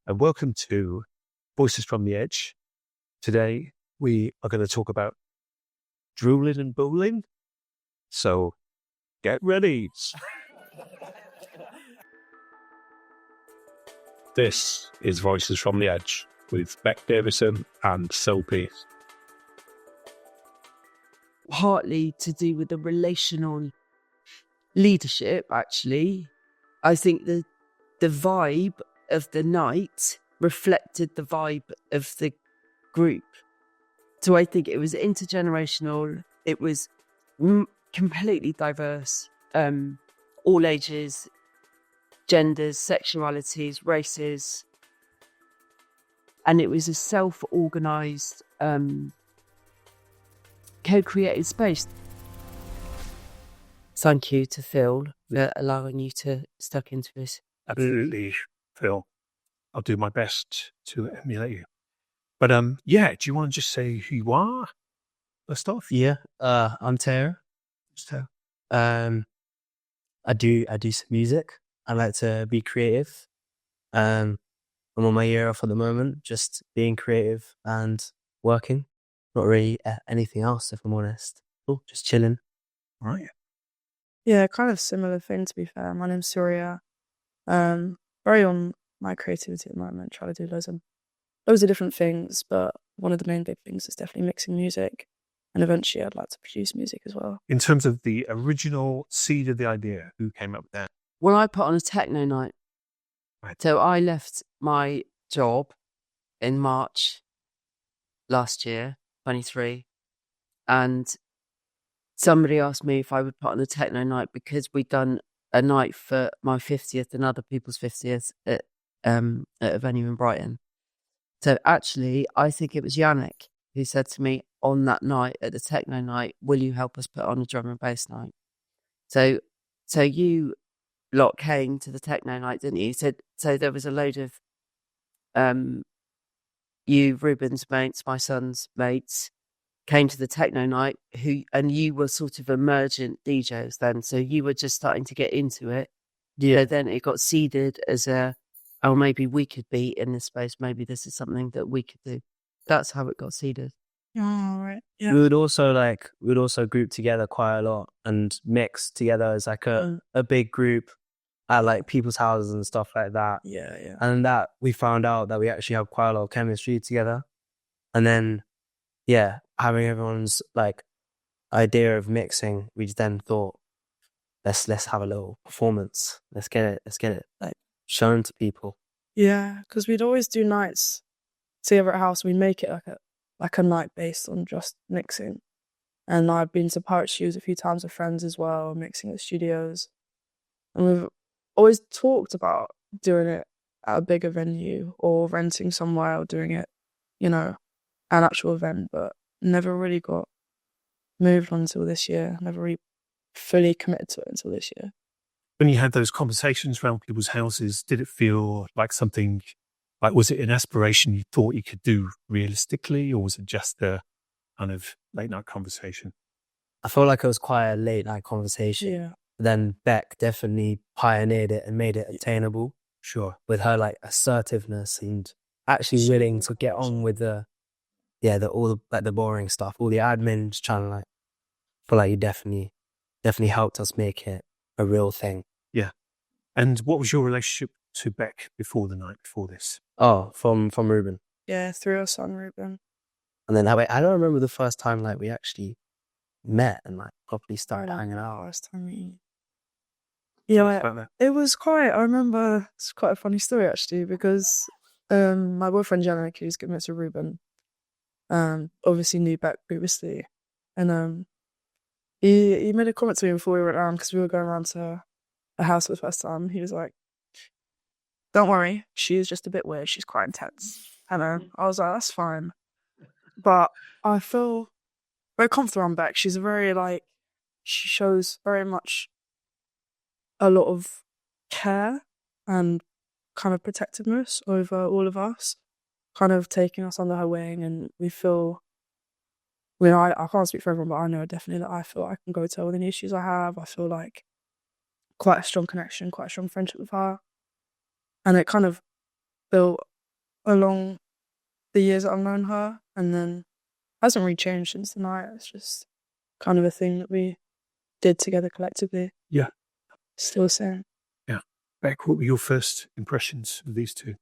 and welcome to Voices from the Edge. Today, we are going to talk about Droolin and Boolin. So, get ready. This is Voices from the Edge with John Davison and Soapy. Partly to do with the relational leadership, actually. I think the vibe of the night reflected the vibe of the group. So I think it was intergenerational. It was completely diverse, all ages, genders, sexualities, races. And it was a self-organised, co-created space. Thank you to Phil for allowing you to step into this. Absolutely, Phil. I'll do my best to emulate you. But do you want to just say who you are first off? Yeah, I'm Taio. I do some music. I like to be creative. I'm on my year off at the moment, just being creative and working. Not really anything else, if I'm honest. Just chilling. All right. Yeah, kind of similar thing, to be fair. My name's Saria. Very on my creativity at the moment, trying to do loads of different things, but one of the main big things is definitely mixing music, and eventually I'd like to produce music as well. In terms of the original seed of the idea, who came up with that? Well, I put on a techno night. Right. So I left my job in March last year, 23, and somebody asked me if I would put on a techno night because we'd done a night for my 50th and other people's 50th at a venue in Brighton. So actually, I think it was Yannick who said to me on that night at the techno night, will you help us put on a drum and bass night? So you lot came to the techno night, didn't you? So there was a load of you, Ruben's mates, my son's mates, came to the techno night, and you were sort of emergent DJs then. So you were just starting to get into it. Yeah. So then it got seeded as maybe we could be in this space. Maybe this is something that we could do. That's how it got seeded. Oh, right. Yeah. We would also group together quite a lot and mix together as like a big group at like people's houses and stuff like that. Yeah. And that we found out that we actually have quite a lot of chemistry together. And then, yeah, having everyone's like idea of mixing, we then thought, let's have a little performance. Let's get it like shown to people. Yeah, because we'd always do nights together at house. We'd make it like a night based on just mixing. And I've been to Pirate Shoes a few times with friends as well, mixing at studios. And we've always talked about doing it at a bigger venue or renting somewhere or doing it, an actual event, but never really got moved on until this year. Never really fully committed to it until this year. When you had those conversations around people's houses, did it feel like something, like was it an aspiration you thought you could do realistically, or was it just a kind of late night conversation? I felt like it was quite a late night conversation. Yeah. Then Bec definitely pioneered it and made it attainable. Sure. With her like assertiveness and actually willing to get on with the boring stuff, all the admin, trying to like, feel like you definitely helped us make it a real thing. Yeah. And what was your relationship to Bec before the night before this? Oh, from Ruben. Yeah, through her son, Ruben. And then I don't remember the first time like we actually met and like properly started hanging out. First time meeting. Yeah, it was I remember it's quite a funny story actually, because my boyfriend Yannick, who's given it to Ruben, obviously knew Bec previously, and he made a comment to me before we went around, because we were going around to a house for the first time. He was like, "Don't worry, she is just a bit weird. She's quite intense." And I was like, "That's fine," but I feel very comfortable around Bec. She's she shows very much a lot of care and kind of protectiveness over all of us, kind of taking us under her wing, and we feel, I can't speak for everyone, but I know definitely that I feel I can go to her with any issues I have. I feel like quite a strong connection, quite a strong friendship with her, and it kind of built along the years that I've known her, and then hasn't really changed since the night. It's just kind of a thing that we did together collectively. Yeah. Still the same. Yeah. Bec, what were your first impressions of these two?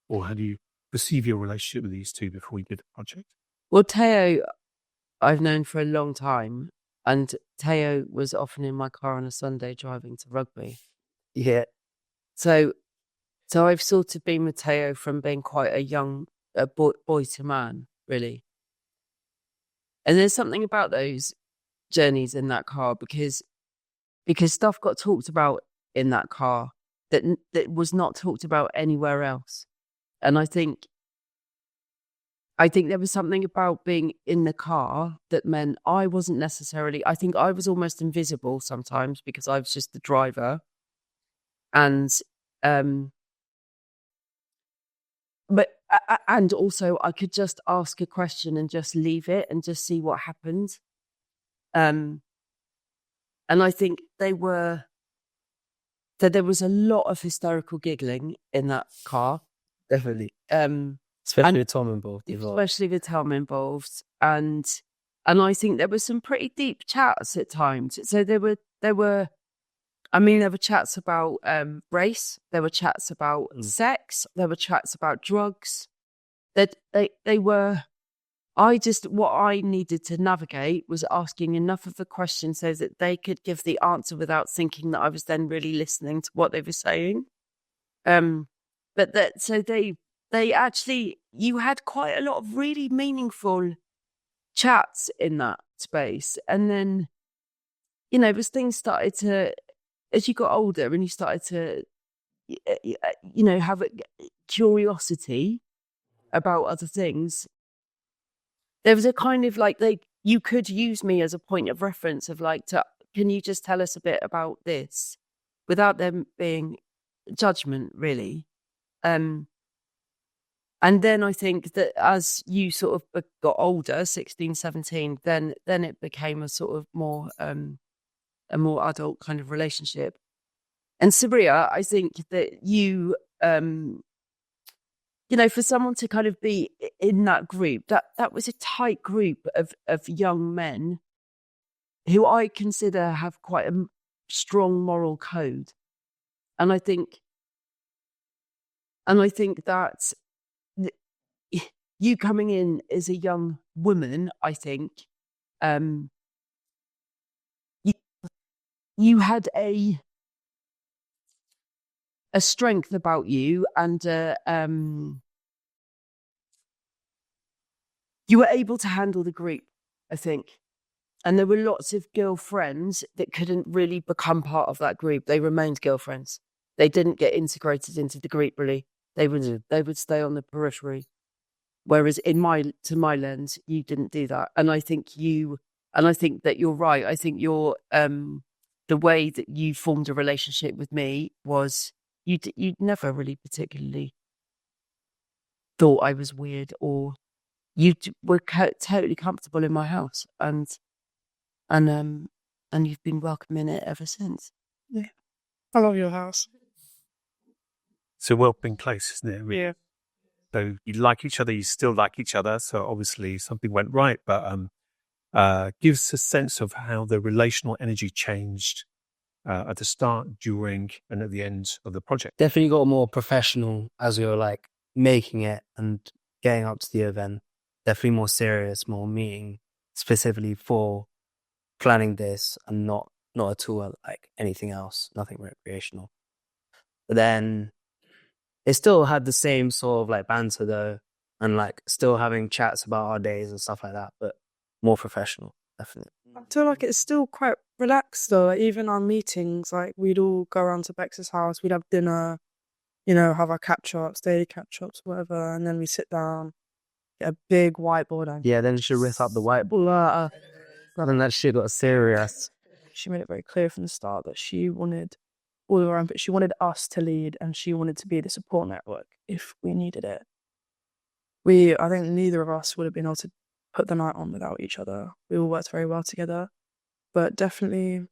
Or how do you perceive your relationship with these two before you did the project? Well, Taio, I've known for a long time, and Taio was often in my car on a Sunday driving to rugby. Yeah. So I've sort of been with Taio from being quite a young boy to man, really. And there's something about those journeys in that car because stuff got talked about in that car that was not talked about anywhere else. And I think there was something about being in the car that meant I wasn't necessarily, I think I was almost invisible sometimes because I was just the driver. And, and also I could just ask a question and just leave it and just see what happened. And I think there was a lot of hysterical giggling in that car. Definitely. Especially with Tom involved. Especially with Tom involved. And I think there were some pretty deep chats at times. So there were chats about race, there were chats about sex, there were chats about drugs. That they were, what I needed to navigate was asking enough of the questions so that they could give the answer without thinking that I was then really listening to what they were saying. They actually, you had quite a lot of really meaningful chats in that space. And then, as things started to, as you got older and you started to, have a curiosity about other things, there was a kind of you could use me as a point of reference of can you just tell us a bit about this without them being judgment, really. And then I think that as you sort of got older, 16, 17, then it became a sort of more, a more adult kind of relationship. And Saria, I think that you, for someone to kind of be in that group, that was a tight group of young men who I consider have quite a strong moral code. And I think that you coming in as a young woman, I think, you had a strength about you, and you were able to handle the group, I think. And there were lots of girlfriends that couldn't really become part of that group. They remained girlfriends. They didn't get integrated into the group, really. They would stay on the periphery. Whereas to my lens, you didn't do that. And I think that you're right. I think the way that you formed a relationship with me was you'd never really particularly thought I was weird, or you were totally comfortable in my house, and you've been welcome in it ever since. Yeah, I love your house. It's a welcoming place, isn't it? Yeah. So you like each other, you still like each other. So obviously something went right, but gives a sense of how the relational energy changed at the start, during, and at the end of the project. Definitely got more professional as we were making it and getting up to the event. Definitely more serious, more meeting specifically for planning this, and not at all anything else, nothing recreational. But then it still had the same sort of banter though, and still having chats about our days and stuff like that, but more professional, definitely. I feel like it's still quite relaxed though. Even our meetings, we'd all go around to Bex's house, we'd have dinner, have our catch-ups, daily catch-ups, whatever, and then we sit down, get a big whiteboard. Yeah, then she ripped up the whiteboard. And that shit got serious. She made it very clear from the start that she wanted all of our input. She wanted us to lead, and she wanted to be the support network if we needed it. I think neither of us would have been able to put the night on without each other. We all worked very well together. But definitely,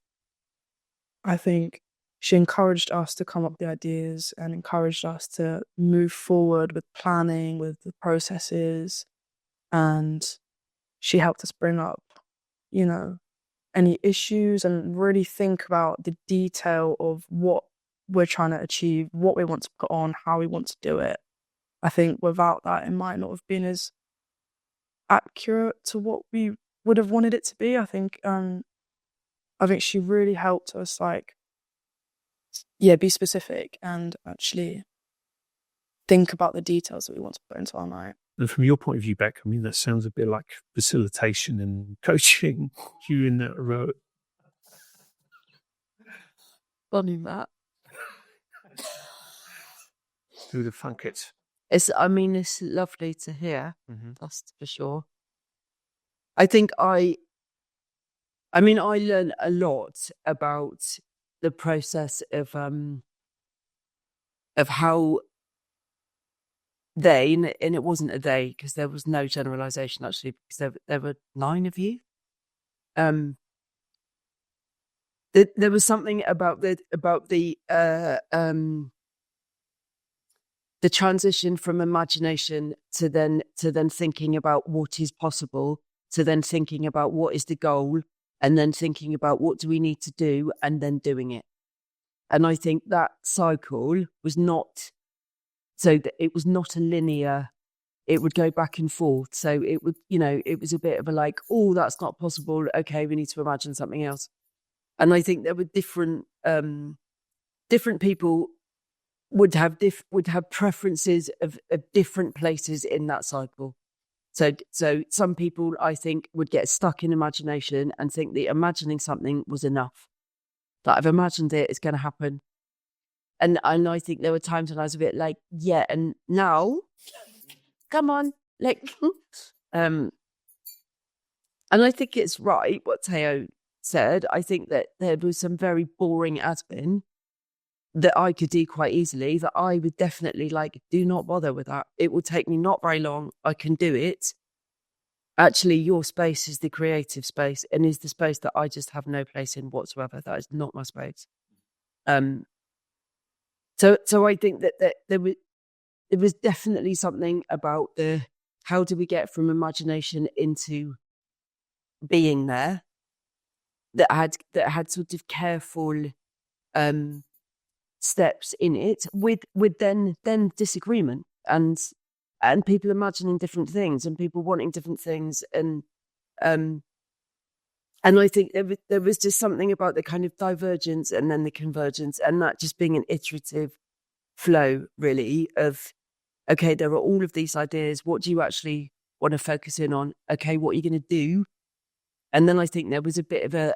I think she encouraged us to come up with the ideas and encouraged us to move forward with planning, with the processes. And she helped us bring up, you know, any issues and really think about the detail of what we're trying to achieve, what we want to put on, how we want to do it. I think without that, it might not have been as accurate to what we would have wanted it to be. I think she really helped us, like, be specific and actually think about the details that we want to put into our night. And from your point of view, Bec, I mean, that sounds a bit like facilitation and coaching. You in that row. Funny that. Who the funk it? It's lovely to hear. That's for sure. I think I learned a lot about the process of how they, and it wasn't a they because there was no generalization actually, because there were 9 of you. There was something about the transition from imagination to then thinking about what is possible, to then thinking about what is the goal, and then thinking about what do we need to do, and then doing it. And I think that cycle was not, it was not a linear, it would go back and forth. So it would, it was a bit of a like, oh, that's not possible. Okay, we need to imagine something else. And I think there were different people would have preferences of different places in that cycle. So some people, I think, would get stuck in imagination and think that imagining something was enough. That I've imagined it, it's going to happen. And I think there were times when I was a bit like, yeah, and now, come on, like, and I think it's right what Taio said. I think that there was some very boring admin that I could do quite easily, that I would definitely like, do not bother with that. It will take me not very long. I can do it. Actually, your space is the creative space and is the space that I just have no place in whatsoever. That is not my space. So I think that there was definitely something about how do we get from imagination into being there that had sort of careful steps in it with then disagreement and people imagining different things and people wanting different things and I think there was just something about the kind of divergence and then the convergence, and that just being an iterative flow really of, okay, there are all of these ideas. What do you actually want to focus in on? Okay, what are you going to do? And then I think there was a bit of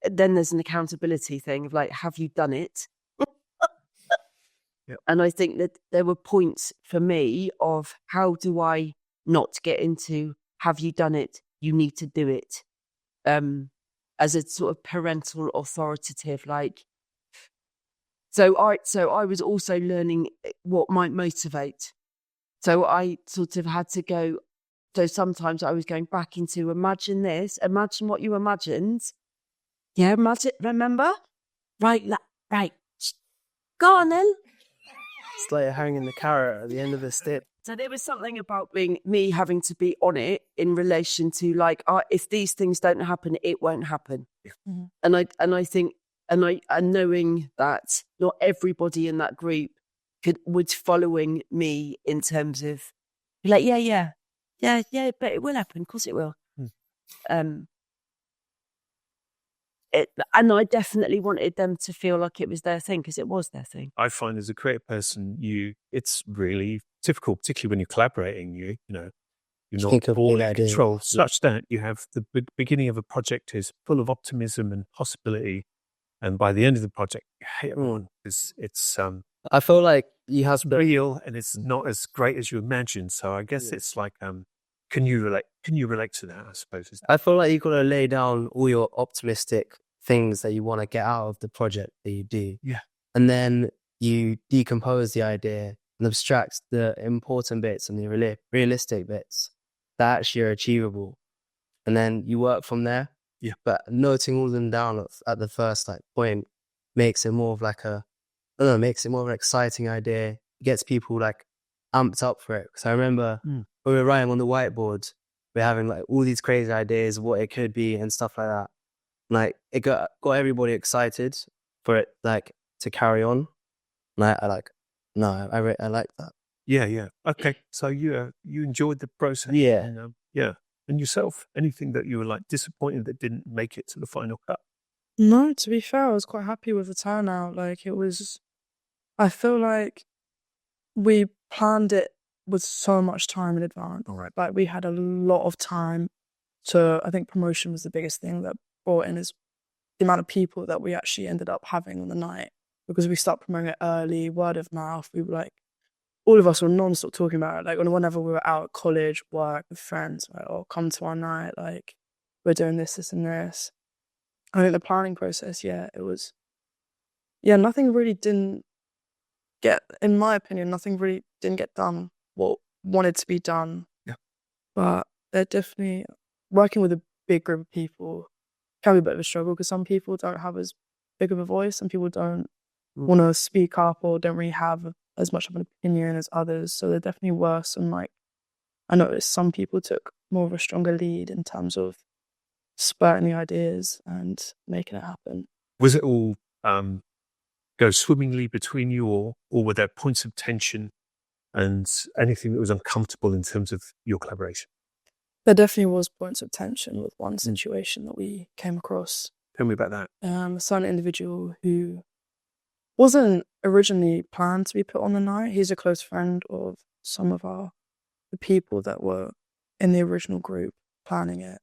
then there's an accountability thing of like, have you done it? Yep. And I think that there were points for me of how do I not get into, have you done it? You need to do it. As a sort of parental authoritative, like, so I was also learning what might motivate. So I sort of had to go, so sometimes I was going back into imagine what you imagined. Yeah, imagine, remember? Right, go on then. It's like hanging the carrot at the end of the stick. So there was something about me having to be on it in relation to like, if these things don't happen, it won't happen. Mm-hmm. And I think, and knowing that not everybody in that group was following me in terms of like, yeah, but it will happen. Of course it will. And I definitely wanted them to feel like it was their thing because it was their thing. I find as a creative person, it's really difficult, particularly when you're collaborating. You're not all in control, such that you have the beginning of a project is full of optimism and possibility, and by the end of the project, you hate everyone because it's I feel like you have to real and it's not as great as you imagined. So I guess it's like, can you relate to that? I suppose I feel like you've got to lay down all your optimistic things that you want to get out of the project that you do. Yeah. And then you decompose the idea and abstract the important bits and the realistic bits that actually are achievable. And then you work from there. Yeah. But noting all of them down at the first point makes it more of like makes it more of an exciting idea, gets people like amped up for it. Because I remember when we were writing on the whiteboard, we're having like all these crazy ideas of what it could be and stuff like that. Like it got everybody excited for it, like to carry on. And I like that. Yeah. Okay. So you enjoyed the process. Yeah. And, yeah. And yourself, anything that you were like disappointed that didn't make it to the final cut? No, to be fair, I was quite happy with the turnout. Like I feel like we planned it with so much time in advance. All right. Like we had a lot of time I think promotion was the biggest thing that brought in is the amount of people that we actually ended up having on the night, because we started promoting it early, word of mouth. We were like, all of us were non-stop talking about it. Like whenever we were out at college, work, with friends, like, oh, come to our night, like we're doing this and this. I think the planning process, nothing really didn't get, in my opinion, nothing really didn't get done what wanted to be done. Yeah. But they're definitely, working with a big group of people can be a bit of a struggle, because some people don't have as big of a voice, some people don't want to speak up or don't really have as much of an opinion as others. So they're definitely worse. And like, I noticed some people took more of a stronger lead in terms of spurting the ideas and making it happen. Was it all go swimmingly between you, or were there points of tension and anything that was uncomfortable in terms of your collaboration? There definitely was points of tension with one situation that we came across. Tell me about that. A certain individual who wasn't originally planned to be put on the night. He's a close friend of some of the people that were in the original group planning it.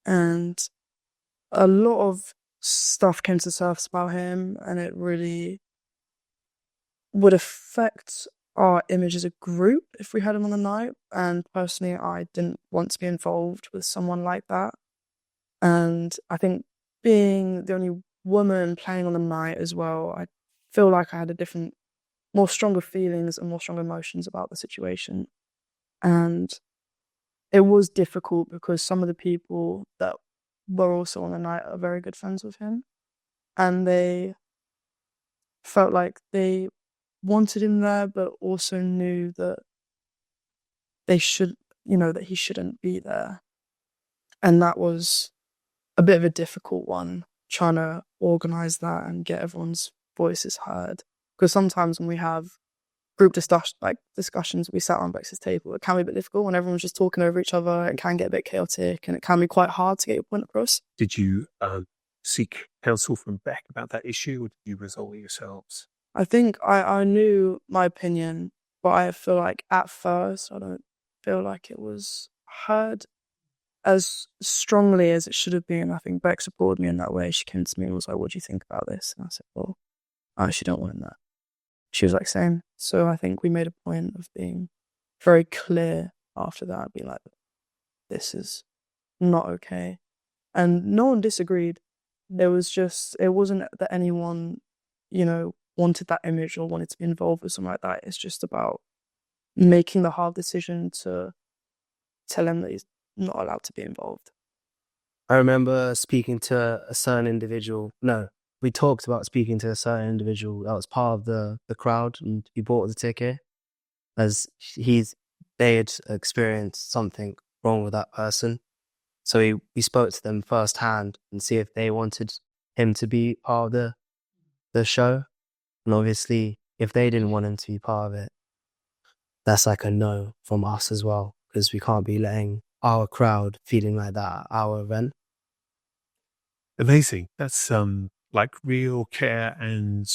And a lot of stuff came to the surface about him, and it really would affect our image as a group if we had him on the night. And personally, I didn't want to be involved with someone like that. And I think being the only woman playing on the night as well, I feel like I had more stronger feelings and more strong emotions about the situation. And it was difficult because some of the people that were also on the night are very good friends with him, and they felt like they wanted him there, but also knew that that he shouldn't be there. And that was a bit of a difficult one, trying to organize that and get everyone's voices heard. Because sometimes when we have group discussions, we sat on Bex's table, it can be a bit difficult when everyone's just talking over each other. It can get a bit chaotic, and it can be quite hard to get your point across. Did you seek counsel from Bec about that issue, or did you resolve it yourselves? I think I knew my opinion, but I feel like at first I don't feel like it was heard as strongly as it should have been. I think Bec supported me in that way. She came to me and was like, "What do you think about this?" And I said, "Well, I actually don't want that." She was like, "Same." So I think we made a point of being very clear after that, being like, "This is not okay." And no one disagreed. It wasn't that anyone, wanted that image or wanted to be involved with something like that. It's just about making the hard decision to tell him that he's not allowed to be involved. I remember speaking to a certain individual. No, we talked about speaking to a certain individual that was part of the crowd, and he bought the ticket as they had experienced something wrong with that person. So we spoke to them firsthand and see if they wanted him to be part of the show. And obviously, if they didn't want him to be part of it, that's like a no from us as well, because we can't be letting our crowd feeling like that at our event. Amazing. That's like real care and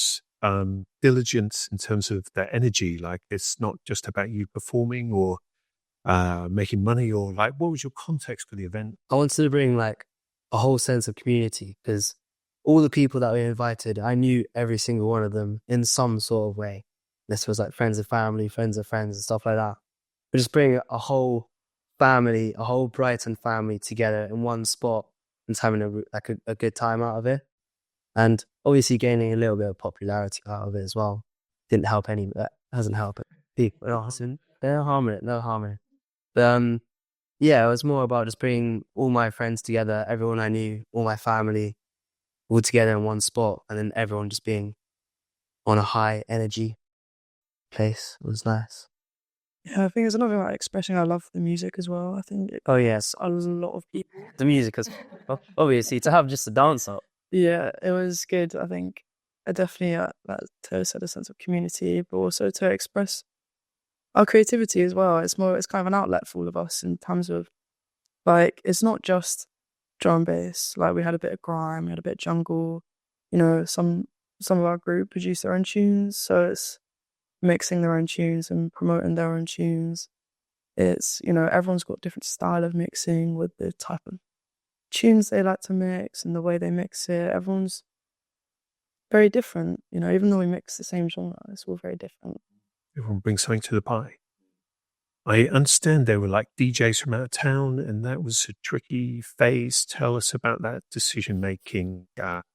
diligence in terms of their energy. Like it's not just about you performing or making money, or like, what was your context for the event? I wanted to bring like a whole sense of community, because all the people that we invited, I knew every single one of them in some sort of way. This was like friends of family, friends of friends and stuff like that. But just bring a whole family, a whole Brighton family together in one spot and having a good time out of it. And obviously gaining a little bit of popularity out of it as well. That hasn't helped it. People, no harm in it. But yeah, it was more about just bringing all my friends together, everyone I knew, all my family, all together in one spot, and then everyone just being on a high energy place. It was nice. Yeah, I think it's another like expressing I love the music as well. I think Oh yes, I was a lot of people. the music is obviously to have just a dance up. Yeah, it was good. I think I definitely that Taio said a sense of community, but also to express our creativity as well. It's kind of an outlet for all of us in terms of like it's not just drum and bass. Like we had a bit of grime, we had a bit of jungle. You know, some of our group produced their own tunes, so it's mixing their own tunes and promoting their own tunes. It's, you know, everyone's got different style of mixing with the type of tunes they like to mix and the way they mix it. Everyone's very different, you know, even though we mix the same genre, it's all very different. Everyone brings something to the pie. I understand there were like DJs from out of town, and that was a tricky phase. Tell us about that decision-making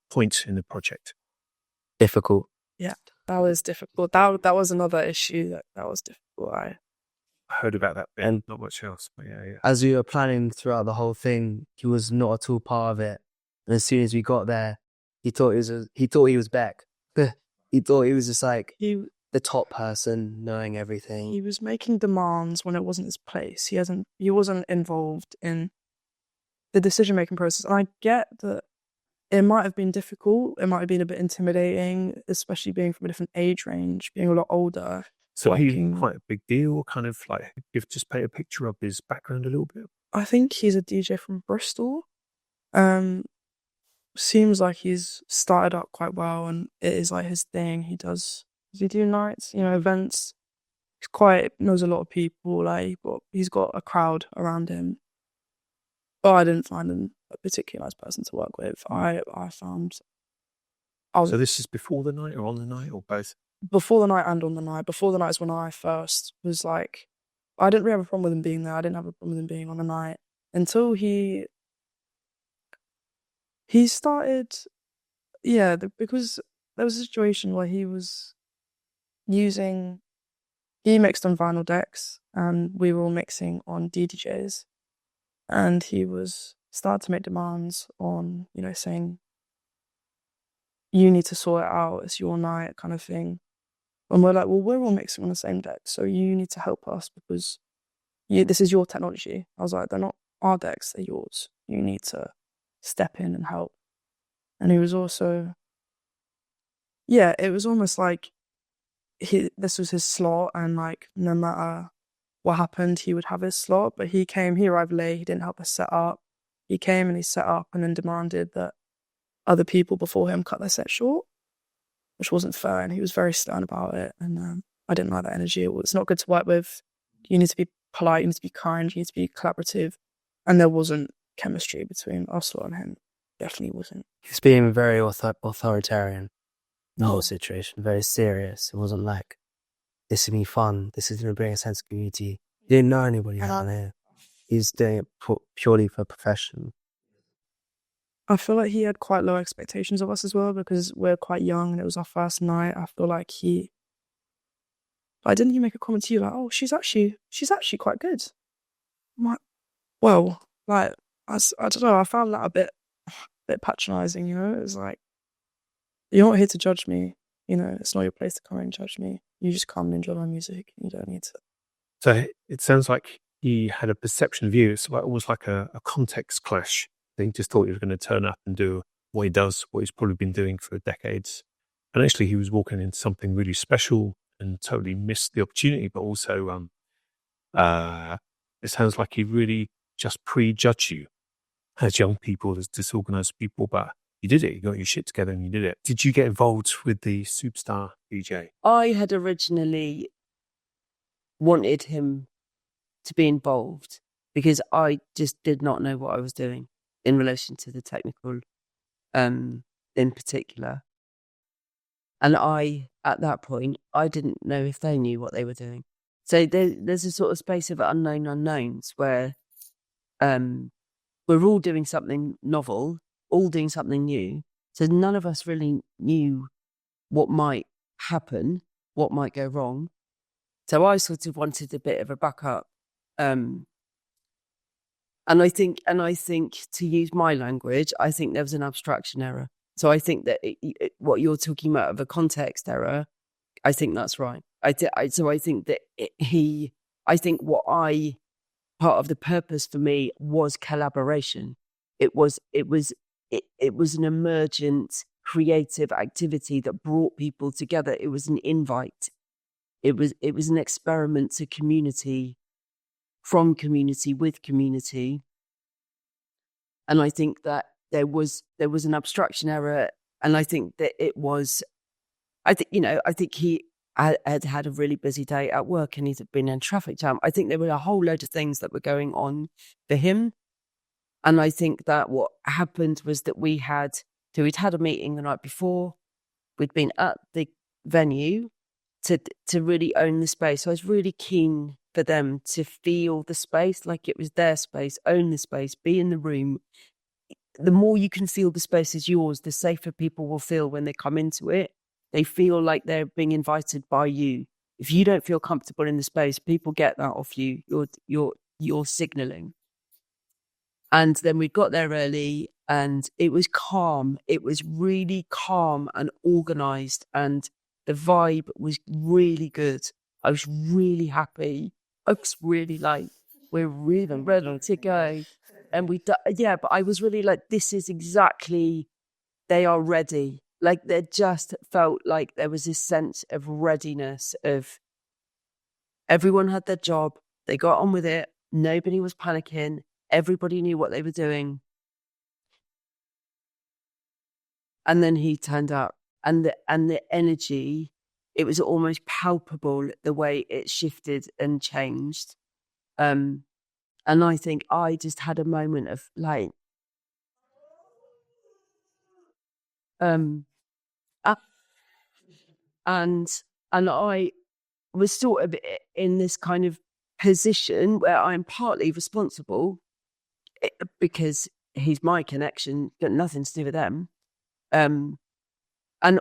point in the project. Difficult. Yeah, that was difficult. That was another issue that was difficult. I heard about that bit, And not much else, but yeah. As we were planning throughout the whole thing, he was not at all part of it. And as soon as we got there, he thought he was Bec. He thought he was just like the top person knowing everything. He was making demands when it wasn't his place. He wasn't involved in the decision-making process. And I get that it might have been difficult. It might have been a bit intimidating, especially being from a different age range, being a lot older. So he's quite a big deal, kind of like, just paint a picture of his background a little bit. I think he's a DJ from Bristol. Seems like he's started up quite well and it is like his thing. Does he do nights, you know, events? Knows a lot of people, like, but he's got a crowd around him. But I didn't find him a particularly nice person to work with. I found... So this is before the night or on the night or both? Before the night and on the night. Before the night is when I first was like... I didn't really have a problem with him being there. I didn't have a problem with him being on the night. Until he started... Yeah, because there was a situation where he was using... He mixed on vinyl decks and we were all mixing on DDJs. And he started to make demands on, you know, saying, you need to sort it out, it's your night kind of thing. And we're like, well, we're all mixing on the same deck, so you need to help us because this is your technology. I was like, they're not our decks, they're yours. You need to step in and help. And he was also, yeah, it was almost like this was his slot and like no matter what happened, he would have his slot, but he arrived late, he didn't help us set up. He came and he set up and then demanded that other people before him cut their set short, which wasn't fair, and he was very stern about it, and I didn't like that energy. It's not good to work with. You need to be polite, you need to be kind, you need to be collaborative, and there wasn't chemistry between us and him. Definitely wasn't. He was being very authoritarian, the whole situation, very serious. It wasn't like, this is going to be fun, this is going to bring a sense of community. He didn't know anybody out there. He's doing it purely for profession. I feel like he had quite low expectations of us as well because we're quite young and it was our first night. I feel like didn't he make a comment to you like, oh, she's actually quite good? I'm like, well, like, I don't know, I found that a bit patronising, you know? It's like, you're not here to judge me, you know, it's not your place to come and judge me. You just come and enjoy my music. You don't need to. So it sounds like he had a perception of you. It's almost like a context clash. He just thought he was going to turn up and do what he does, what he's probably been doing for decades. And actually he was walking into something really special and totally missed the opportunity. But also it sounds like he really just prejudged you as young people, as disorganized people. But you did it. You got your shit together and you did it. Did you get involved with the Superstar DJ? I had originally wanted him to be involved because I just did not know what I was doing in relation to the technical in particular. And at that point, I didn't know if they knew what they were doing. So there's a sort of space of unknown unknowns where we're all doing something novel, all doing something new. So none of us really knew what might happen, what might go wrong. So I sort of wanted a bit of a backup. And I think to use my language, I think there was an abstraction error. So I think that what you're talking about of a context error, I think that's right. So I think that part of the purpose for me was collaboration. It was an emergent creative activity that brought people together. It was an invite. It was an experiment to community, from community, with community. And I think that there was an abstraction error, and I think that it was. I think he had a really busy day at work, and he'd been in traffic jam. I think there were a whole load of things that were going on for him. And I think that what happened was that we'd had a meeting the night before. We'd been at the venue to really own the space. So I was really keen for them to feel the space like it was their space, own the space, be in the room. The more you can feel the space is yours, the safer people will feel when they come into it. They feel like they're being invited by you. If you don't feel comfortable in the space, people get that off you. You're signaling. And then we got there early, and it was calm. It was really calm and organized, and the vibe was really good. I was really happy. I was really like, we're really ready to go. And but I was really like, this is exactly, they are ready. Like, they just felt like there was this sense of readiness, of everyone had their job. They got on with it. Nobody was panicking. Everybody knew what they were doing. And then he turned up, and the energy, it was almost palpable the way it shifted and changed. And I think I just had a moment of like, and I was sort of in this kind of position where I'm partly responsible because he's my connection, got nothing to do with them. And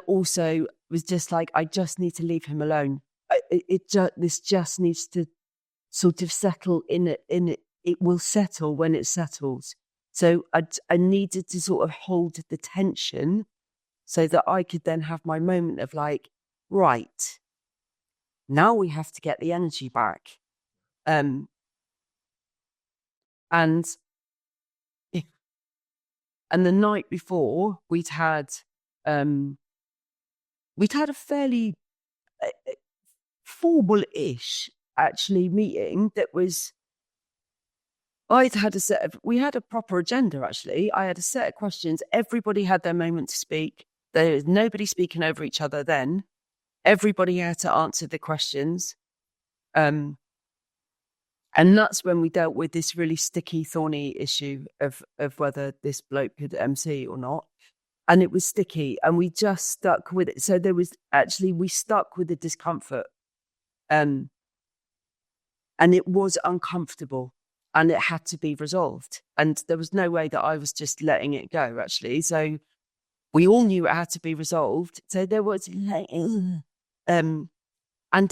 also was just like, I just need to leave him alone. This just needs to sort of settle in it. It will settle when it settles. So I needed to sort of hold the tension so that I could then have my moment of like, right, now we have to get the energy back. And the night before, we'd had a fairly formal-ish actually meeting that was. We had a proper agenda actually. I had a set of questions. Everybody had their moment to speak. There was nobody speaking over each other then. Everybody had to answer the questions. And that's when we dealt with this really sticky, thorny issue of whether this bloke could MC or not. And it was sticky, and we just stuck with it. So we stuck with the discomfort. And it was uncomfortable, and it had to be resolved. And there was no way that I was just letting it go, actually. So we all knew it had to be resolved. So there was and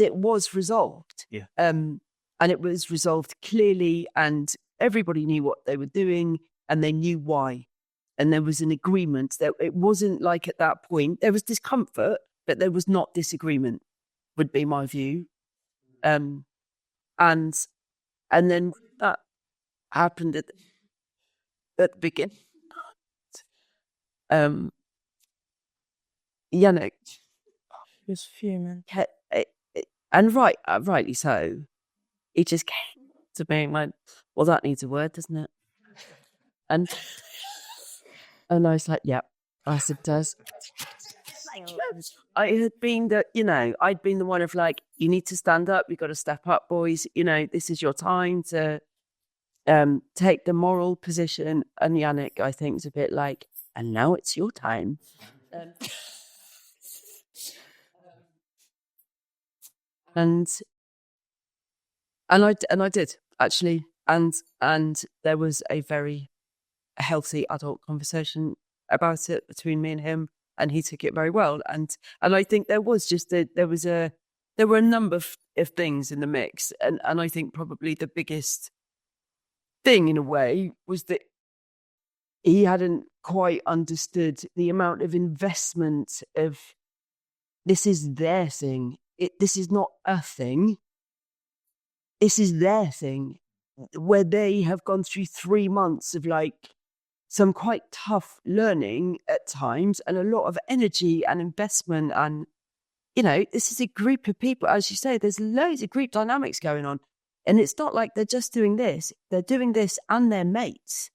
it was resolved. Yeah. And it was resolved clearly, and everybody knew what they were doing, and they knew why. And there was an agreement that it wasn't like at that point, there was discomfort, but there was not disagreement, would be my view. And then that happened at the beginning. Yannick was fuming. And rightly so. He just came to me and went, well, that needs a word, doesn't it? And I was like, yep. I said, does. I had been I'd been the one of like, you need to stand up, you've got to step up, boys. This is your time to take the moral position. And Yannick, I think, is a bit like, and now it's your time. And I did actually, and there was a very healthy adult conversation about it between me and him, and he took it very well. And I think there was there were a number of things in the mix, and I think probably the biggest thing in a way was that he hadn't quite understood the amount of investment of this is their thing. This is not a thing. This is their thing, where they have gone through 3 months of like some quite tough learning at times and a lot of energy and investment. And, this is a group of people, as you say, there's loads of group dynamics going on. And it's not like they're just doing this. They're doing this and their mates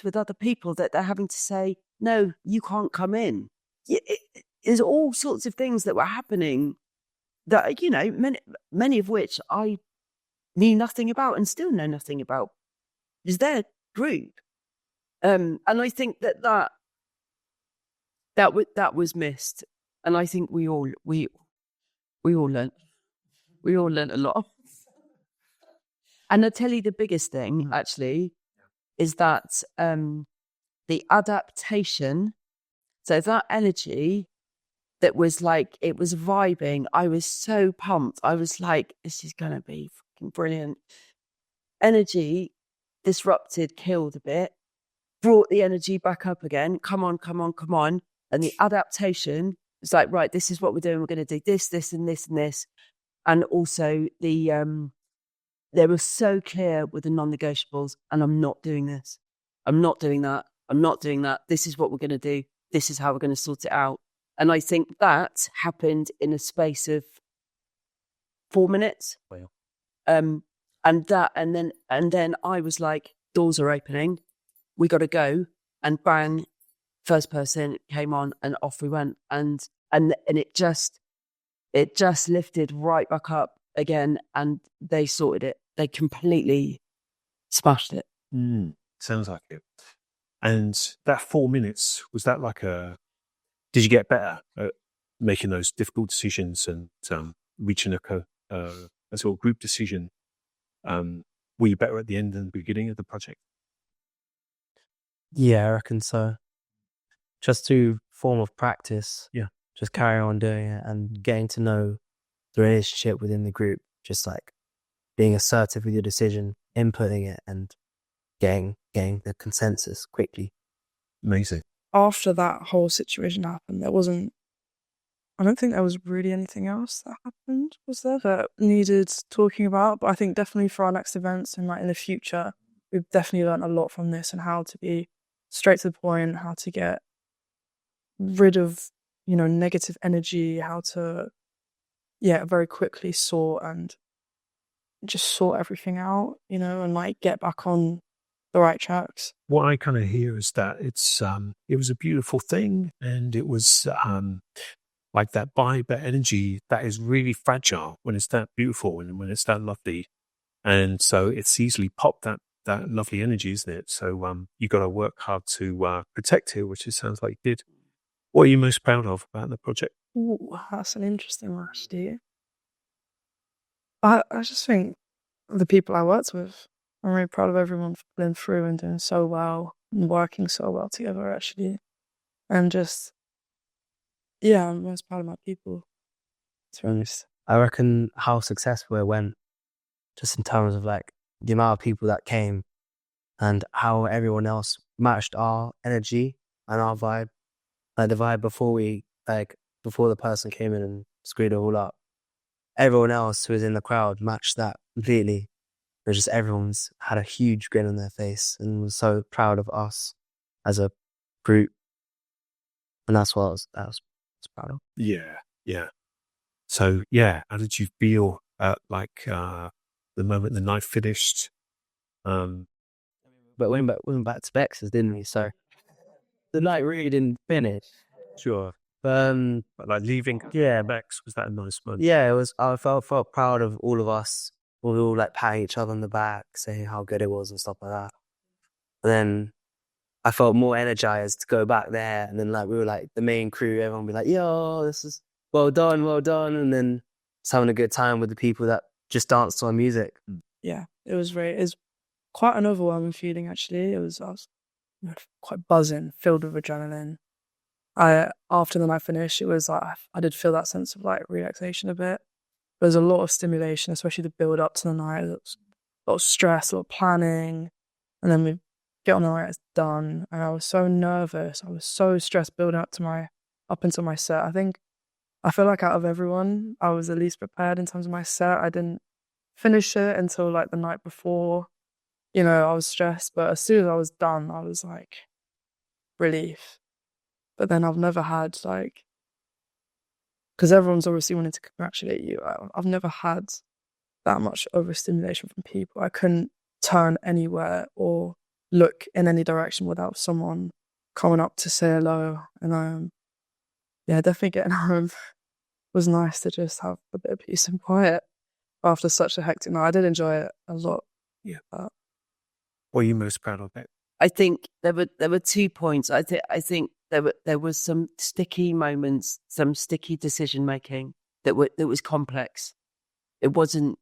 with other people that they're having to say, no, you can't come in. There's all sorts of things that were happening that, many of which I knew nothing about and still know nothing about. It's their group. And I think that was missed. And I think we all learned a lot. And I'll tell you the biggest thing, actually, is that the adaptation, so that energy that was like, it was vibing. I was so pumped. I was like, this is going to be fucking brilliant. Energy disrupted, killed a bit, brought the energy back up again. Come on. And the adaptation was like, right, this is what we're doing. We're going to do this, this, and this, and this. And also they were so clear with the non-negotiables, and I'm not doing this. I'm not doing that. I'm not doing that. This is what we're going to do. This is how we're going to sort it out. And I think that happened in a space of 4 minutes. Wow. And then I was like, doors are opening. We got to go. And bang, first person came on and off we went. And it just lifted right back up again, and they sorted it. They completely smashed it. Sounds like it. And that 4 minutes, was that like did you get better at making those difficult decisions and reaching a sort of group decision? Were you better at the end than the beginning of the project? Yeah, I reckon so. Just through form of practice. Yeah. Just carry on doing it and getting to know the relationship within the group. Just like being assertive with your decision, inputting it, and getting the consensus quickly. Amazing. After that whole situation happened, I don't think there was really anything else that happened, was there, that needed talking about. But I think definitely for our next events and like in the future, we've definitely learned a lot from this and how to be straight to the point, how to get rid of, negative energy, how to, very quickly sort everything out, and like get back on the right tracks. What I kind of hear is that it was a beautiful thing, and it was like that vibe, that energy that is really fragile when it's that beautiful and when it's that lovely. And so it's easily popped that lovely energy, isn't it? So you got to work hard to protect it, which it sounds like you did. What are you most proud of about the project? Ooh, that's an interesting one, actually. I just think the people I worked with, I'm really proud of everyone for pulling through and doing so well and working so well together, actually. And just, I'm most proud of my people, to be honest. I reckon how successful it went, just in terms of like the amount of people that came and how everyone else matched our energy and our vibe. Like the vibe before the person came in and screwed it all up. Everyone else who was in the crowd matched that completely. It was just everyone's had a huge grin on their face and was so proud of us as a group. And that's what I was proud of. Yeah. So, how did you feel at the moment the night finished? But we went back to Bec's, didn't we? So the night really didn't finish. Sure. But like leaving Bex, was that a nice moment? Yeah, it was. I felt proud of all of us. We were all like patting each other on the back, saying how good it was and stuff like that. And then I felt more energized to go back there. And then we were like the main crew, everyone would be like, yo, this is well done. And then just having a good time with the people that just danced to our music. Yeah, it was quite an overwhelming feeling, actually. I was quite buzzing, filled with adrenaline. After the night finished, it was like I did feel that sense of like relaxation a bit. There was a lot of stimulation, especially the build up to the night. There was a lot of stress, a lot of planning, and then we get on the night, it's done. And I was so nervous. I was so stressed building up until my set. I feel like out of everyone, I was the least prepared in terms of my set. I didn't finish it until like the night before. You know, I was stressed, but as soon as I was done, I was like, relief. But then I've never had like, because everyone's obviously wanting to congratulate you. I've never had that much overstimulation from people. I couldn't turn anywhere or look in any direction without someone coming up to say hello. And definitely getting home was nice to just have a bit of peace and quiet after such a hectic night. I did enjoy it a lot. Yeah. But What are you most proud of, Bec? I think there were 2 points. I think there was some sticky moments, some sticky decision making that was complex. It wasn't.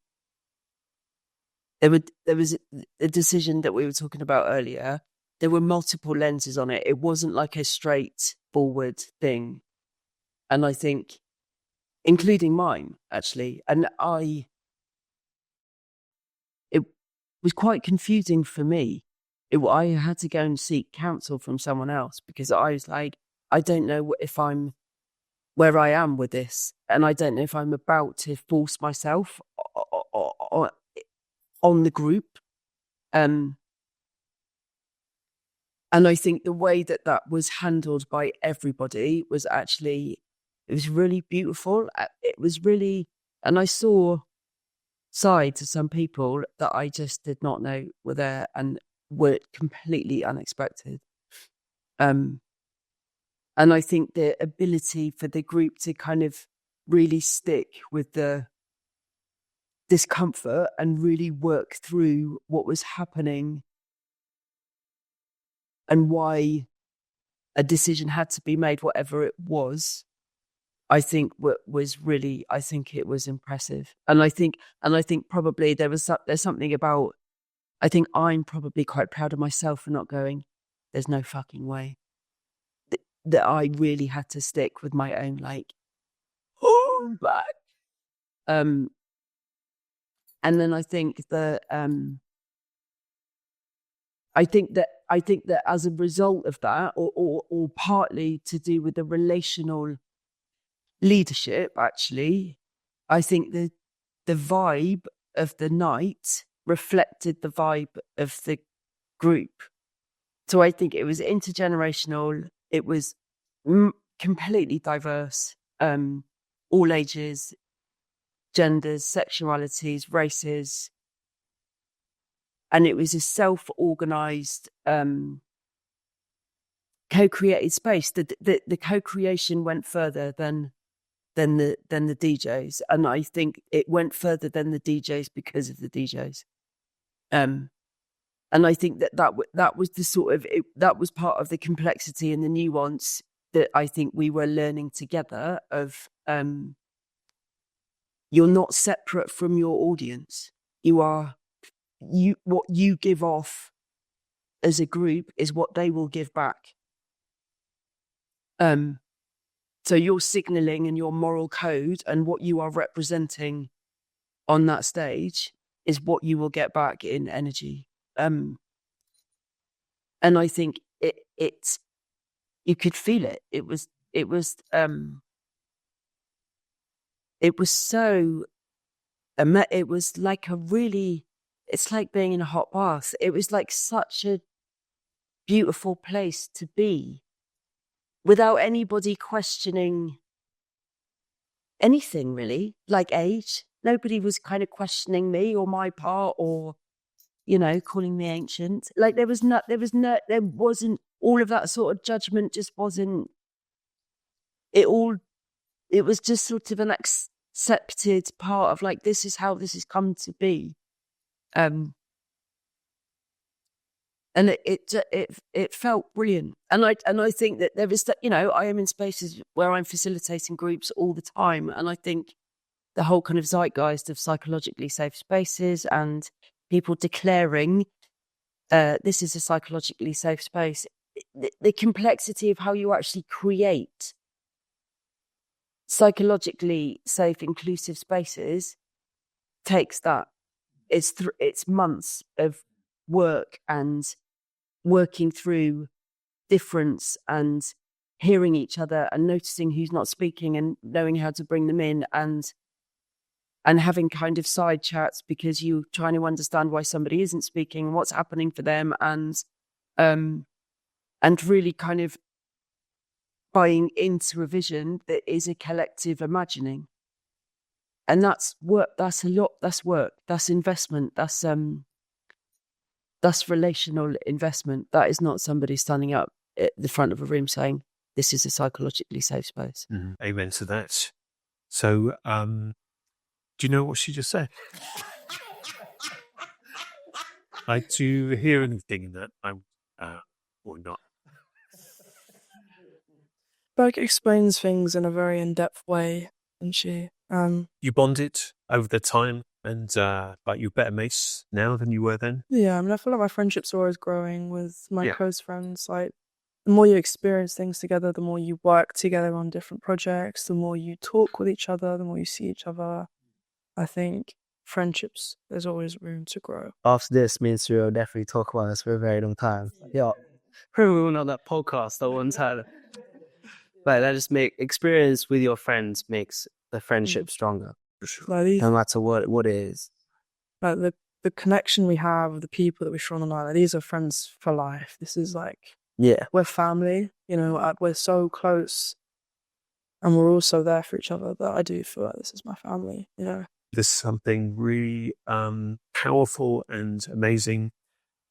There was a decision that we were talking about earlier. There were multiple lenses on it. It wasn't like a straightforward thing, and I think, including mine actually, it was quite confusing for me. I had to go and seek counsel from someone else because I was like, I don't know if I'm where I am with this, and I don't know if I'm about to force myself on the group. And I think the way that was handled by everybody was actually, it was really beautiful. It was really, and I saw sides of some people that I just did not know were there and were completely unexpected. And I think the ability for the group to kind of really stick with the discomfort and really work through what was happening and why a decision had to be made, whatever it was, I think it was impressive. And I think probably there's something about, I think I'm probably quite proud of myself for not going, there's no fucking way. That I really had to stick with my own, like, oh, back. And then I think that I think that as a result of that, or partly to do with the relational leadership, actually, I think the vibe of the night reflected the vibe of the group. So I think it was intergenerational. It was completely diverse, all ages, genders, sexualities, races. And it was a self-organized, co-created space. The co-creation went further than the DJs, and I think it went further than the DJs because of the DJs. And I think that was the sort of that was part of the complexity and the nuance that I think we were learning together. Of you're not separate from your audience. You are. What you give off as a group is what they will give back. So your signaling and your moral code and what you are representing on that stage is what you will get back in energy. And I think it's you could feel it. It was so. It was like a really. It's like being in a hot bath. It was like such a beautiful place to be without anybody questioning anything, really, like age. Nobody was kind of questioning me or my part or, calling me ancient. Like there wasn't all of that sort of judgment, just wasn't it all. It was just sort of an accepted part of like, this is how this has come to be. And it felt brilliant, and I think that there is that, I am in spaces where I'm facilitating groups all the time, and I think the whole kind of zeitgeist of psychologically safe spaces and people declaring this is a psychologically safe space, the complexity of how you actually create psychologically safe, inclusive spaces takes that. It's months of work and working through difference and hearing each other and noticing who's not speaking and knowing how to bring them in and having kind of side chats because you're trying to understand why somebody isn't speaking, what's happening for them, and really kind of buying into a vision that is a collective imagining. And that's work. That's a lot. That's work. That's investment. That's relational investment. That is not somebody standing up at the front of a room saying, "This is a psychologically safe space." Mm-hmm. Amen to that. So, do you know what she just said? Like, do you hear anything in that? Or not? Bec explains things in a very in-depth way, and she. You bonded over the time, and like you're better mates now than you were then. Yeah, I mean, I feel like my friendships are always growing with my close friends. Like, the more you experience things together, the more you work together on different projects, the more you talk with each other, the more you see each other. I think friendships, there's always room to grow. After this, me and Saria will definitely talk about this for a very long time. Yeah, probably we went on that podcast at one time. But that just experience with your friends makes the friendship stronger. Like no matter what it is. Like the connection we have with the people that we share on the night, like, these are friends for life. This is like, we're family, we're so close and we're also there for each other that I do feel like this is my family, There's something really powerful and amazing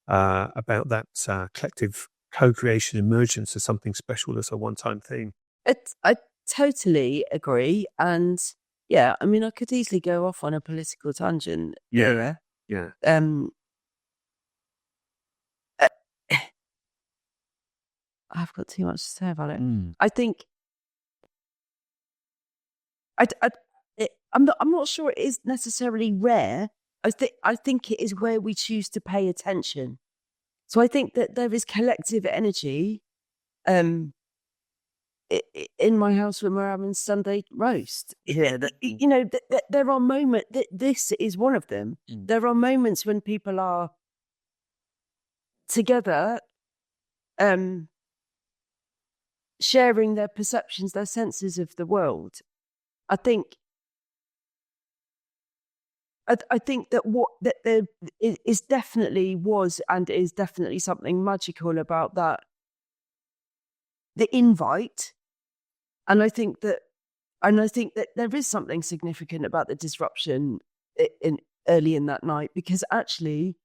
about that collective co-creation emergence as something special as a one-time thing. I totally agree. And yeah, I mean, I could easily go off on a political tangent. Yeah. I've got too much to say about it. I think I'm not sure it is necessarily rare. I think it is where we choose to pay attention. So I think that there is collective energy in my house when we're having Sunday roast. Yeah, there are moments, this is one of them. There are moments when people are together, sharing their perceptions, their senses of the world. I think that there is definitely something magical about that, the invite, and I think that there is something significant about the disruption early in that night, because actually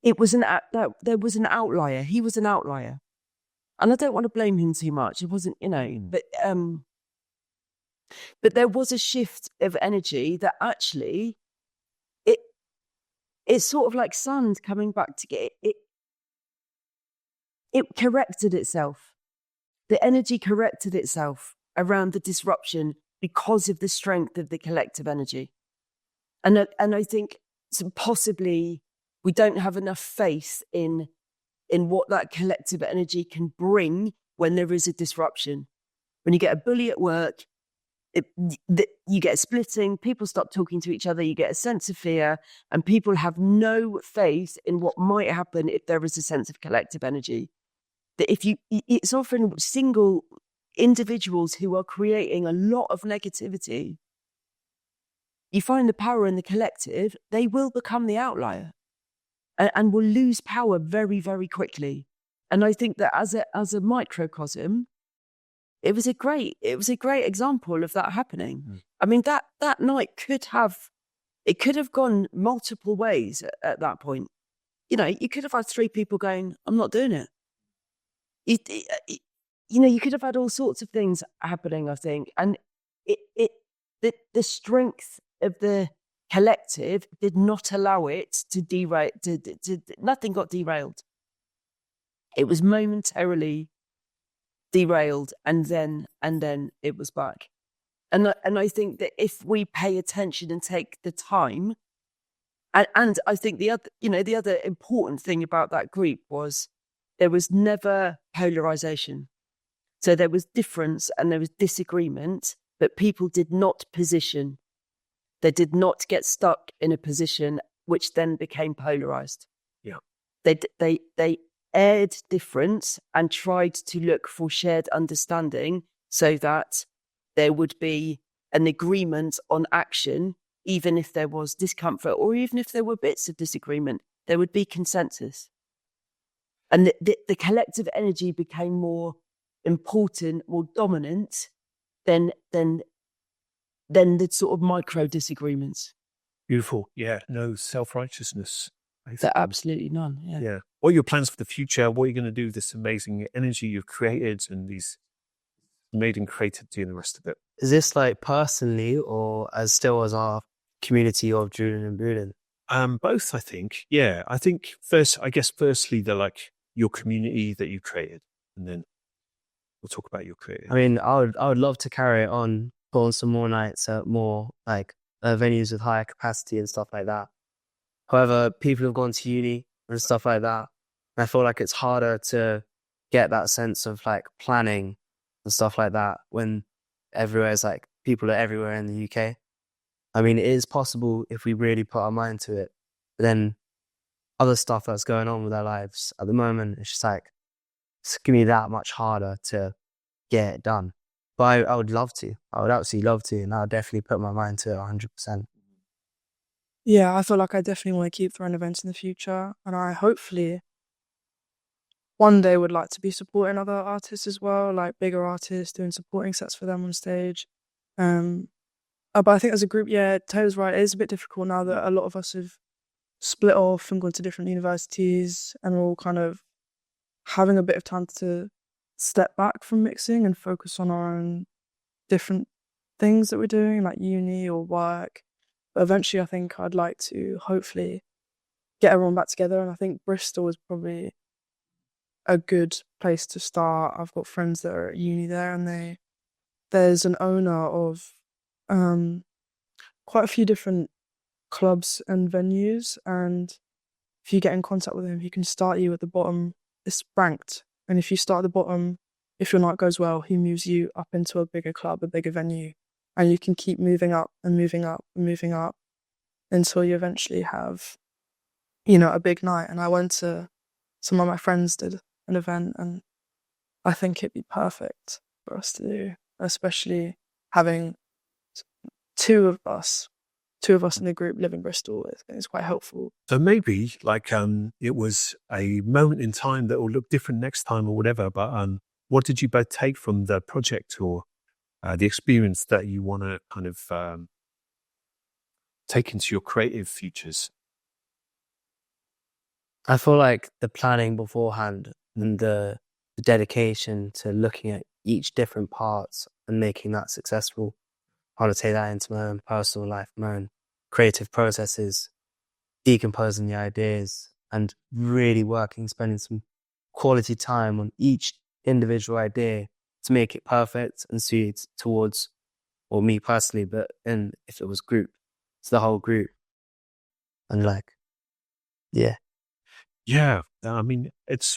there was an outlier. He was an outlier, and I don't want to blame him too much. It wasn't, but there was a shift of energy that actually it's sort of like sand coming back to get it. It corrected itself. The energy corrected itself around the disruption because of the strength of the collective energy. And I think possibly we don't have enough faith in what that collective energy can bring when there is a disruption. When you get a bully at work, you get splitting, people stop talking to each other, you get a sense of fear, and people have no faith in what might happen if there is a sense of collective energy. That it's often single individuals who are creating a lot of negativity. You find the power in the collective, they will become the outlier and will lose power very, very quickly. And I think that as a microcosm, it was a great example of that happening. I mean, that night could have gone multiple ways at that point. You could have had 3 people going, "I'm not doing it." You could have had all sorts of things happening, I think. And the strength of the collective did not allow it to derail. Nothing got derailed. It was momentarily derailed, and then it was back. And I think that if we pay attention and take the time, and I think the other important thing about that group was there was never polarization. So there was difference and there was disagreement, but people did not position. They did not get stuck in a position which then became polarized. Yeah. they aired difference and tried to look for shared understanding so that there would be an agreement on action, even if there was discomfort or even if there were bits of disagreement, there would be consensus. And the collective energy became more important, more dominant than the sort of micro disagreements. Beautiful. Yeah. No self-righteousness. There absolutely none. Yeah. Yeah. What are your plans for the future? What are you going to do with this amazing energy you've created and these amazing creativity and the rest of it? Is this like personally or as our community of Droolin and Boolin? Both, I think. Yeah. I think firstly, they're like your community that you created, and then we'll talk about your creative. I mean, I would love to carry it on, put on some more nights at more like venues with higher capacity and stuff like that. However, people have gone to uni and stuff like that. And I feel like it's harder to get that sense of like planning and stuff like that when people are everywhere in the UK. I mean, it is possible if we really put our mind to it. But then other stuff that's going on with our lives at the moment, it's just like, it's going to be that much harder to get it done. But I would love to. I would absolutely love to. And I'll definitely put my mind to it 100%. Yeah, I feel like I definitely want to keep throwing events in the future. And I hopefully one day would like to be supporting other artists as well, like bigger artists, doing supporting sets for them on stage. But I think as a group, yeah, Taio's right. It is a bit difficult now that a lot of us have split off and gone to different universities and we're all kind of having a bit of time to step back from mixing and focus on our own different things that we're doing, like uni or work. But eventually I think I'd like to hopefully get everyone back together, and I think Bristol is probably a good place to start. I've got friends that are at uni there, and there's an owner of quite a few different clubs and venues, and if you get in contact with him, he can start you at the bottom. It's ranked, and if you start at the bottom, if your night goes well, he moves you up into a bigger club, a bigger venue, and you can keep moving up and moving up and moving up until you eventually have, a big night. And I went to, some of my friends did an event, and I think it'd be perfect for us to do, especially having two of us in the group live in Bristol. It's quite helpful. So maybe it was a moment in time that will look different next time or whatever, but what did you both take from the project or the experience that you want to kind of take into your creative futures? I feel like the planning beforehand and the dedication to looking at each different parts and making that successful. I want to take that into my own personal life, my own creative processes, decomposing the ideas and really spending some quality time on each individual idea to make it perfect and suited towards, or me personally, but if it was group, it's the whole group. And yeah. Yeah, I mean,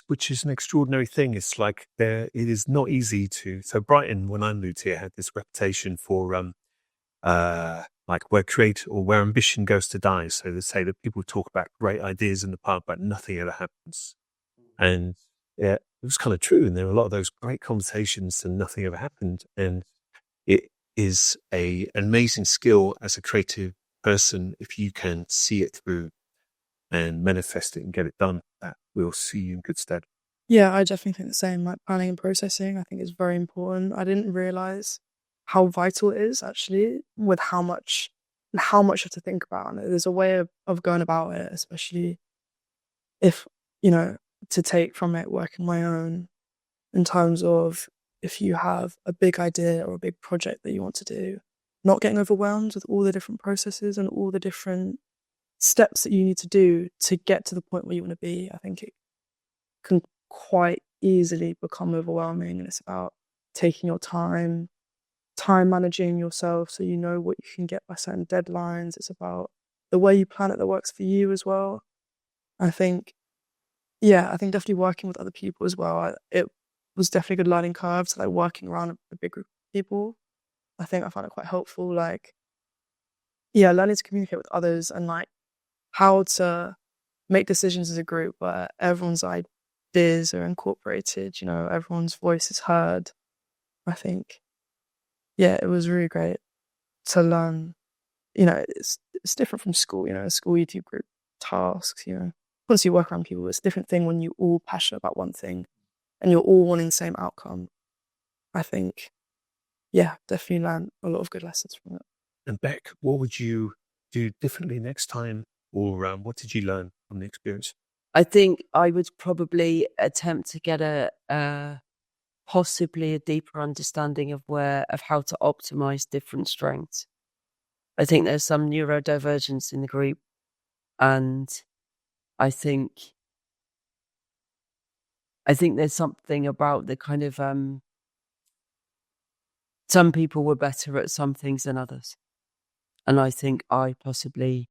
which is an extraordinary thing. It's like it is not easy to. So Brighton, when I moved here, had this reputation for where ambition goes to die. So they say that people talk about great ideas in the pub, but nothing ever happens. And yeah, it was kind of true. And there were a lot of those great conversations, and nothing ever happened. And it is an amazing skill as a creative person if you can see it through and manifest it and get it done. That will see you in good stead. Yeah, I definitely think the same. Like planning and processing, I think is very important. I didn't realize how vital it is actually with how much you have to think about. And there's a way of going about it, especially if, to take from it working my own in terms of if you have a big idea or a big project that you want to do, not getting overwhelmed with all the different processes and all the different steps that you need to do to get to the point where you want to be. I think it can quite easily become overwhelming, and it's about taking your time managing yourself so you know what you can get by certain deadlines. It's about the way you plan it that works for you as well. I think definitely working with other people as well. It was definitely a good learning curve to working around a big group of people. I think I found it quite helpful, learning to communicate with others and how to make decisions as a group where everyone's ideas are incorporated, you know, everyone's voice is heard. I think, yeah, it was really great to learn. You know, it's different from school. You know, school you do group tasks. You know, once you work around people, it's a different thing when you're all passionate about one thing and you're all wanting the same outcome. I think, yeah, definitely learned a lot of good lessons from it. And Bec, what would you do differently next time, or what did you learn from the experience? I think I would probably attempt to get possibly a deeper understanding of how to optimize different strengths. I think there's some neurodivergence in the group, and I think there's something about the kind of some people were better at some things than others, and I think I possibly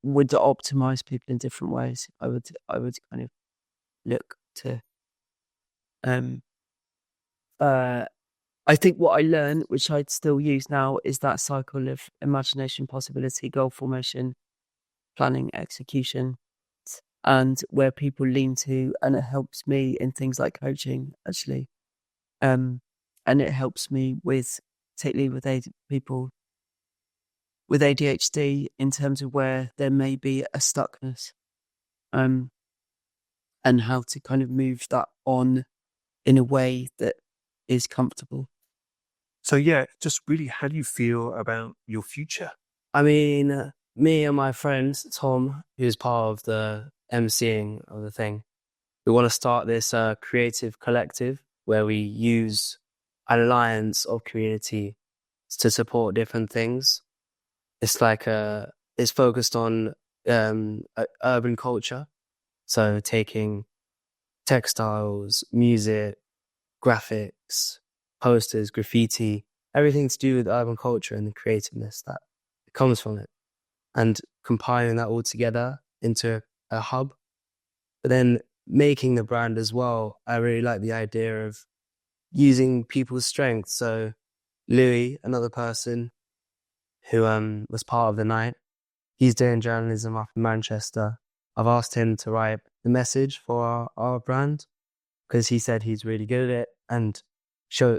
would optimize people in different ways. I would kind of look to I think what I learned, which I'd still use now, is that cycle of imagination, possibility, goal formation, planning, execution, and where people lean to, and it helps me in things like coaching, actually. And it helps me particularly with people with ADHD, in terms of where there may be a stuckness, and how to kind of move that on in a way that is comfortable. So yeah, just really, how do you feel about your future? I mean, me and my friend Tom, who's part of the emceeing of the thing, we want to start this creative collective where we use an alliance of community to support different things. It's like it's focused on urban culture, so taking textiles, music, graphics, posters, graffiti, everything to do with urban culture and the creativeness that comes from it, and compiling that all together into a hub. But then making the brand as well, I really like the idea of using people's strengths. So Louis, another person who was part of the night, he's doing journalism up in Manchester. I've asked him to write the message for our brand, because he said he's really good at it and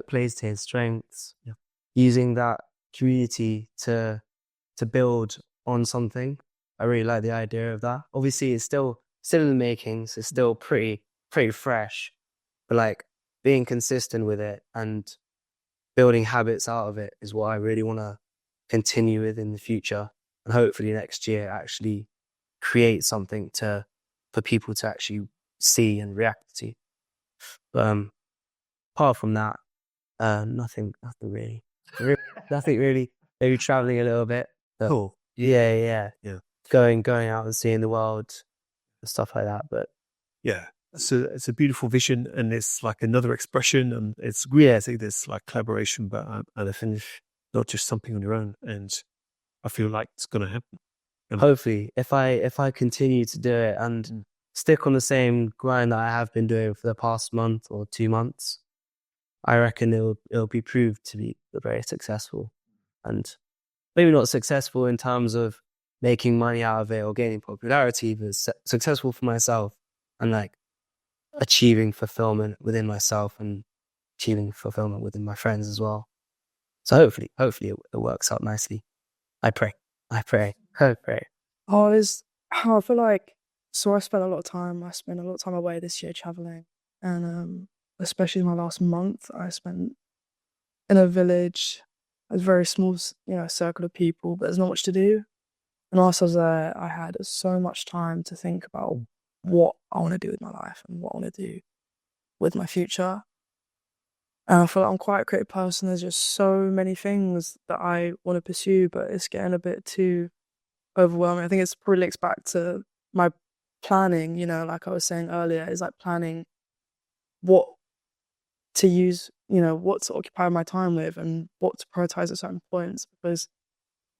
plays to his strengths. Yeah. Using that community to build on something. I really like the idea of that. Obviously, it's still in the makings. It's still pretty fresh, but like being consistent with it and building habits out of it is what I really want to continue with in the future, and hopefully next year actually create something for people to actually see and react to. But apart from that, nothing really. Nothing really. Maybe traveling a little bit. But Cool. Yeah. Yeah. Going out and seeing the world, stuff like that. But Yeah. So it's a beautiful vision, and it's like another expression, and it's I think there's like collaboration, but and I think not just something on your own. And I feel like it's going to happen. Hopefully, if I continue to do it and stick on the same grind that I have been doing for the past month or 2 months, I reckon it'll be proved to be very successful, and maybe not successful in terms of making money out of it or gaining popularity, but successful for myself, and like achieving fulfillment within myself and achieving fulfillment within my friends as well. So hopefully it works out nicely. I pray. I feel like, so I spent a lot of time away this year traveling, and especially my last month I spent in a village. It was a very small, circle of people, but there's not much to do. And whilst I was there, I had so much time to think about what I want to do with my life and what I want to do with my future. And I feel like I'm quite a creative person. There's just so many things that I want to pursue, but it's getting a bit too overwhelming. I think it probably links back to my planning, like I was saying earlier, is like planning what to use, what to occupy my time with and what to prioritize at certain points. Because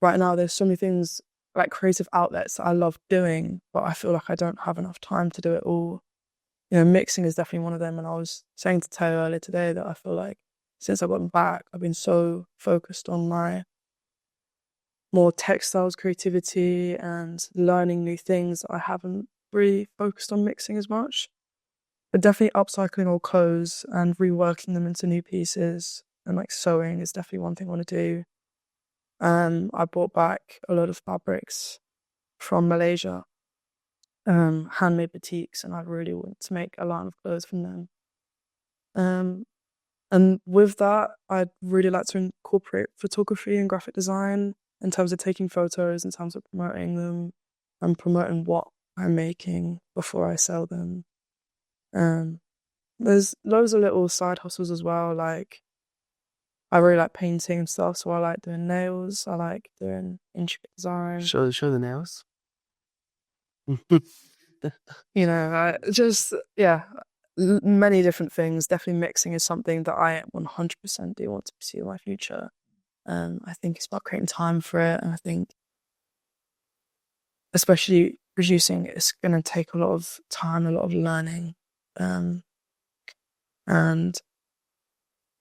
right now there's so many things, like creative outlets that I love doing, but I feel like I don't have enough time to do it all. Mixing is definitely one of them. And I was saying to Taio earlier today that I feel like since I got back, I've been so focused on my more textiles creativity and learning new things. I haven't really focused on mixing as much, but definitely upcycling old clothes and reworking them into new pieces and like sewing is definitely one thing I want to do. I brought back a lot of fabrics from Malaysia, handmade boutiques, and I really want to make a line of clothes from them. And with that, I'd really like to incorporate photography and graphic design in terms of taking photos, in terms of promoting them and promoting what I'm making before I sell them. There's loads of little side hustles as well. Like, I really like painting and stuff, so I like doing nails. I like doing intricate design. Show the nails. Many different things. Definitely mixing is something that I 100% do want to pursue in my future. I think it's about creating time for it, and I think especially producing, it's going to take a lot of time, a lot of learning,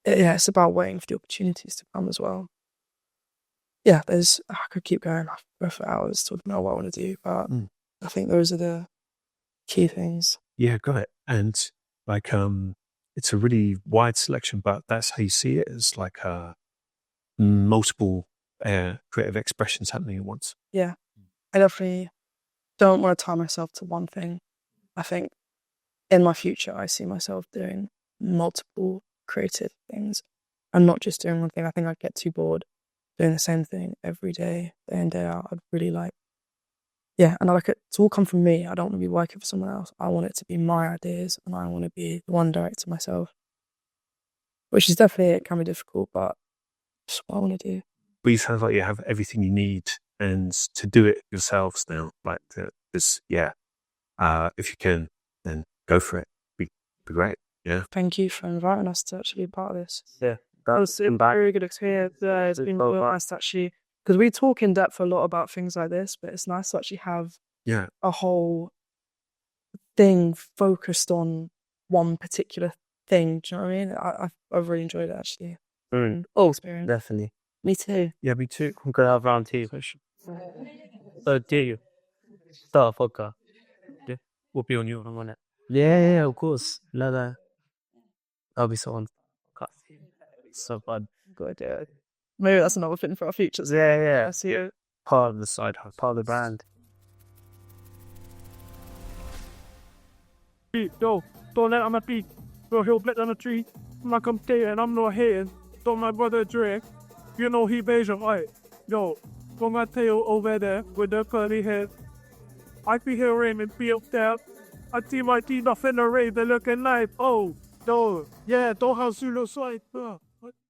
it's about waiting for the opportunities to come as well. I could keep going. I could go for hours talking about what I want to do, but I think those are the key things. Yeah, got it. And like, it's a really wide selection, but that's how you see it, as like multiple creative expressions happening at once. Yeah, I definitely don't want to tie myself to one thing. I think in my future, I see myself doing multiple creative things and not just doing one thing. I think I'd get too bored doing the same thing every day in, day out. I'd really and I like it to all come from me. I don't want to be working for someone else. I want it to be my ideas, and I want to be the one director myself, which is definitely, it can be difficult, but it's what I want to do. But you sound like you have everything you need and to do it yourselves now. Like this, if you can, then go for it. Be great. Yeah. Thank you for inviting us to actually be part of this. Yeah, that was a very good experience. It's been real nice to actually, because we talk in depth a lot about things like this, but it's nice to actually have a whole thing focused on one particular thing. Do you know what I mean? I've really enjoyed it actually. Experience. Definitely. Me too. Yeah, me too. I'm gonna have round two. So Taio, start a podcast. Yeah, we'll be on you. I'm on it. Yeah, of course. I'll be so on. So fun. Good idea. Maybe that's another thing for our futures. Yeah. I see it. Part of the side hustle. Part of the brand. Yo, don't let him at beat. Bro, he'll blitz on a tree. I'm not come there and I'm not hating. Don't my brother drink. You know he Asian, right? Yo, got my tail over there with the curly head. I be hearing and be up there. I see my teeth off in the rain, they're looking like, oh, no, yeah, don't have Zulu side.